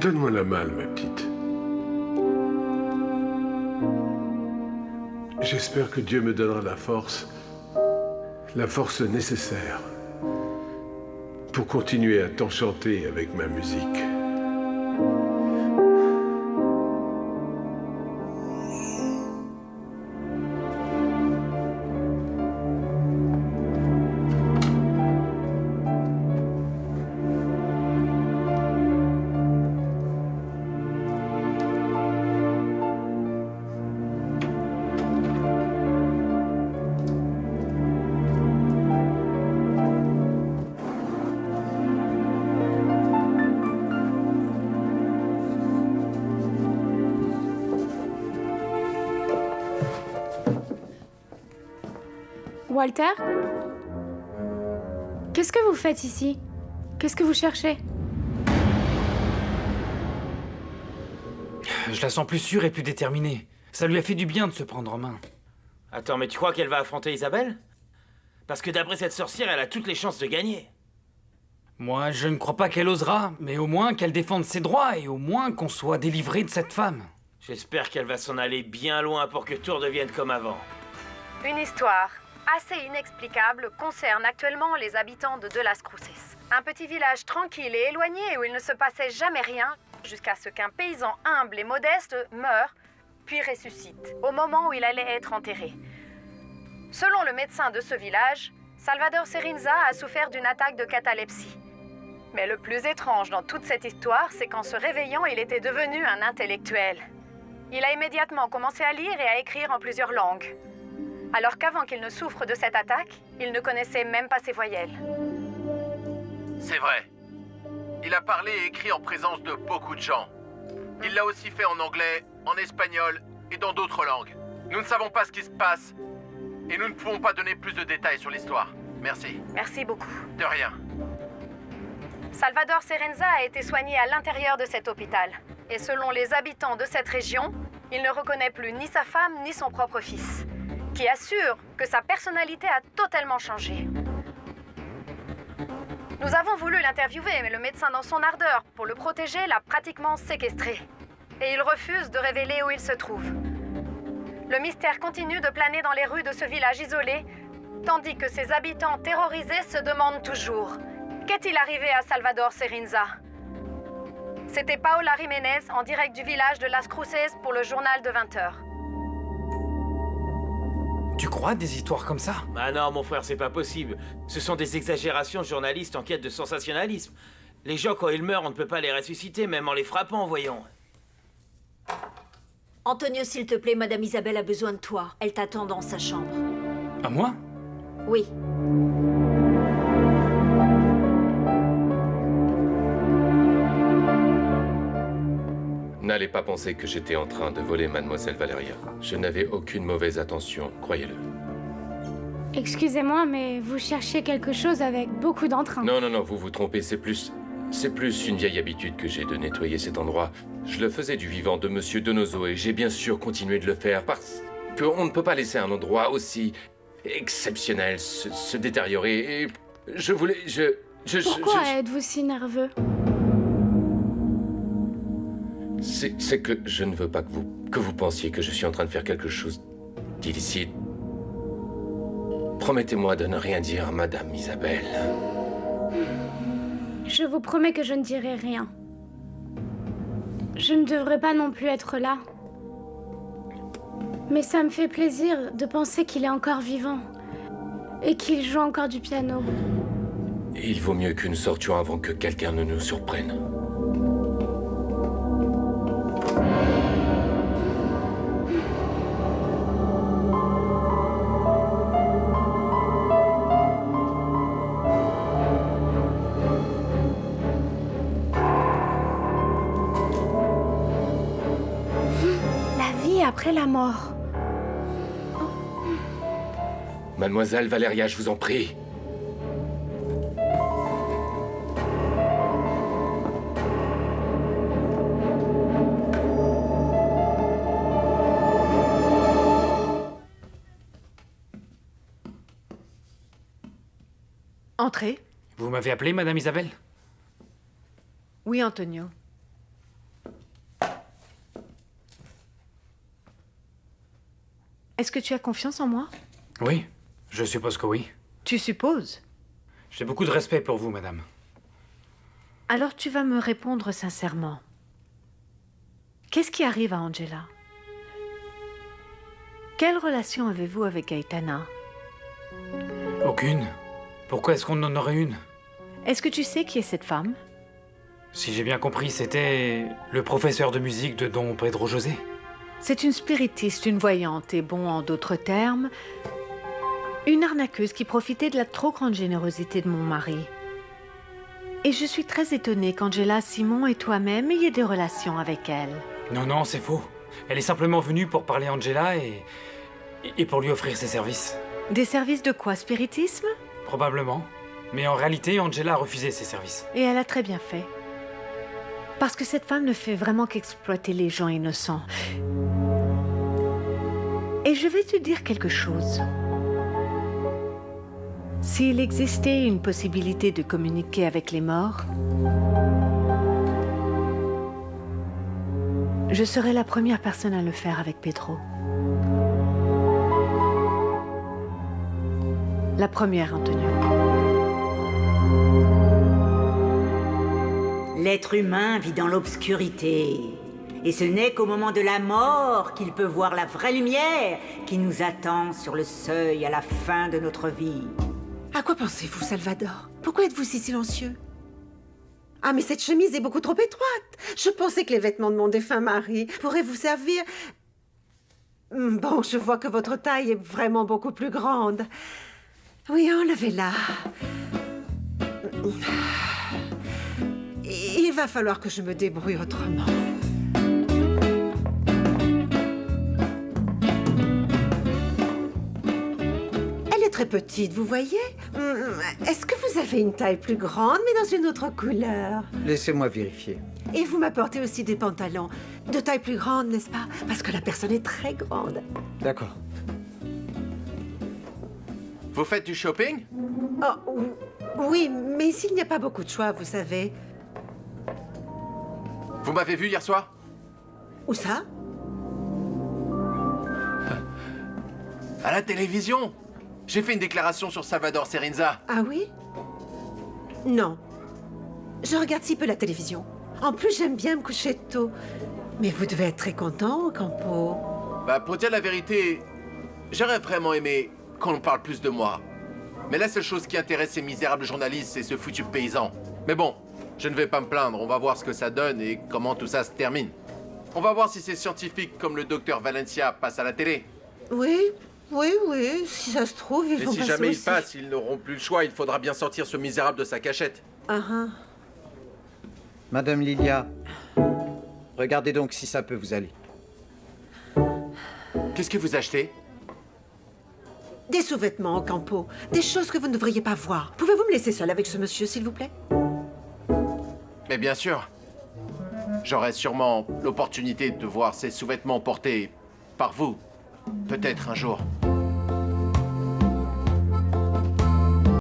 Donne-moi la malle, ma petite. J'espère que Dieu me donnera la force nécessaire pour continuer à t'enchanter avec ma musique. Walter? Qu'est-ce que vous faites ici? Qu'est-ce que vous cherchez? Je la sens plus sûre et plus déterminée. Ça lui a fait du bien de se prendre en main. Attends, mais tu crois qu'elle va affronter Isabelle? Parce que d'après cette sorcière, elle a toutes les chances de gagner. Moi, je ne crois pas qu'elle osera, mais au moins qu'elle défende ses droits et au moins qu'on soit délivré de cette femme. J'espère qu'elle va s'en aller bien loin pour que tout redevienne comme avant. Une histoire assez inexplicable concerne actuellement les habitants de Las Cruces. Un petit village tranquille et éloigné où il ne se passait jamais rien jusqu'à ce qu'un paysan humble et modeste meure, puis ressuscite, au moment où il allait être enterré. Selon le médecin de ce village, Salvador Serinza a souffert d'une attaque de catalepsie. Mais le plus étrange dans toute cette histoire, c'est qu'en se réveillant, il était devenu un intellectuel. Il a immédiatement commencé à lire et à écrire en plusieurs langues. Alors qu'avant qu'il ne souffre de cette attaque, il ne connaissait même pas ses voyelles. C'est vrai. Il a parlé et écrit en présence de beaucoup de gens. Il l'a aussi fait en anglais, en espagnol et dans d'autres langues. Nous ne savons pas ce qui se passe et nous ne pouvons pas donner plus de détails sur l'histoire. Merci. Merci beaucoup. De rien. Salvador Serinza a été soigné à l'intérieur de cet hôpital. Et selon les habitants de cette région, il ne reconnaît plus ni sa femme ni son propre fils, qui assure que sa personnalité a totalement changé. Nous avons voulu l'interviewer, mais le médecin, dans son ardeur pour le protéger, l'a pratiquement séquestré. Et il refuse de révéler où il se trouve. Le mystère continue de planer dans les rues de ce village isolé, tandis que ses habitants terrorisés se demandent toujours: qu'est-il arrivé à Salvador Serinza? C'était Paola Jiménez en direct du village de Las Cruces pour le journal de 20h. Tu crois à des histoires comme ça? Ah non, mon frère, c'est pas possible. Ce sont des exagérations de journalistes en quête de sensationnalisme. Les gens, quand ils meurent, on ne peut pas les ressusciter, même en les frappant, voyons. Antonio, s'il te plaît, Madame Isabelle a besoin de toi. Elle t'attend dans sa chambre. À moi? Oui. N'allez pas penser que j'étais en train de voler Mademoiselle Valeria. Je n'avais aucune mauvaise intention, croyez-le. Excusez-moi, mais vous cherchiez quelque chose avec beaucoup d'entrain. Non, vous vous trompez, c'est plus une vieille habitude que j'ai de nettoyer cet endroit. Je le faisais du vivant de Monsieur Donoso et j'ai bien sûr continué de le faire parce qu'on ne peut pas laisser un endroit aussi exceptionnel se détériorer et je voulais... Pourquoi êtes-vous si nerveux? C'est que je ne veux pas que vous pensiez que je suis en train de faire quelque chose d'illicite. Promettez-moi de ne rien dire à Madame Isabelle. Je vous promets que je ne dirai rien. Je ne devrais pas non plus être là. Mais ça me fait plaisir de penser qu'il est encore vivant. Et qu'il joue encore du piano. Il vaut mieux que nous sortions avant que quelqu'un ne nous surprenne. Après la mort. Mademoiselle Valeria, je vous en prie. Entrez. Vous m'avez appelé, Madame Isabelle? Oui, Antonio. Est-ce que tu as confiance en moi? Oui, je suppose que oui. Tu supposes? J'ai beaucoup de respect pour vous, madame. Alors tu vas me répondre sincèrement. Qu'est-ce qui arrive à Angela? Quelle relation avez-vous avec Gaetana? Aucune. Pourquoi est-ce qu'on en aurait une? Est-ce que tu sais qui est cette femme? Si j'ai bien compris, c'était le professeur de musique de Don Pedro José. C'est une spiritiste, une voyante, et bon, en d'autres termes, une arnaqueuse qui profitait de la trop grande générosité de mon mari. Et je suis très étonnée qu'Angela, Simon et toi-même ayez des relations avec elle. Non, non, c'est faux. Elle est simplement venue pour parler à Angela et pour lui offrir ses services. Des services de quoi? Spiritisme? Probablement. Mais en réalité, Angela a refusé ses services. Et elle a très bien fait. Parce que cette femme ne fait vraiment qu'exploiter les gens innocents. Et je vais te dire quelque chose. S'il existait une possibilité de communiquer avec les morts, je serais la première personne à le faire avec Pedro. La première, Antonio. L'être humain vit dans l'obscurité. Et ce n'est qu'au moment de la mort qu'il peut voir la vraie lumière qui nous attend sur le seuil à la fin de notre vie. À quoi pensez-vous, Salvador? Pourquoi êtes-vous si silencieux? Ah, mais cette chemise est beaucoup trop étroite. Je pensais que les vêtements de mon défunt mari pourraient vous servir. Bon, je vois que votre taille est vraiment beaucoup plus grande. Oui, enlevez-la. Il va falloir que je me débrouille autrement. Elle est très petite, vous voyez? Est-ce que vous avez une taille plus grande, mais dans une autre couleur? Laissez-moi vérifier. Et vous m'apportez aussi des pantalons de taille plus grande, n'est-ce pas? Parce que la personne est très grande. D'accord. Vous faites du shopping? Oh, oui, mais ici, il n'y a pas beaucoup de choix, vous savez. Vous m'avez vu hier soir? Où ça? À la télévision. J'ai fait une déclaration sur Salvador Serinza. Ah oui? Non. Je regarde si peu la télévision. En plus, j'aime bien me coucher tôt. Mais vous devez être très content, Campo. Bah, pour dire la vérité, j'aurais vraiment aimé qu'on parle plus de moi. Mais la seule chose qui intéresse ces misérables journalistes, c'est ce foutu paysan. Mais bon, je ne vais pas me plaindre, on va voir ce que ça donne et comment tout ça se termine. On va voir si ces scientifiques comme le docteur Valencia passent à la télé. Oui, si ça se trouve, ils Et vont si passer jamais aussi. ils passent, ils n'auront plus le choix, il faudra bien sortir ce misérable de sa cachette. Madame Lilia, regardez donc si ça peut vous aller. Qu'est-ce que vous achetez? Des sous-vêtements, Campo. Des choses que vous ne devriez pas voir. Pouvez-vous me laisser seule avec ce monsieur, s'il vous plaît? Mais bien sûr. J'aurai sûrement l'opportunité de voir ces sous-vêtements portés par vous. Peut-être un jour.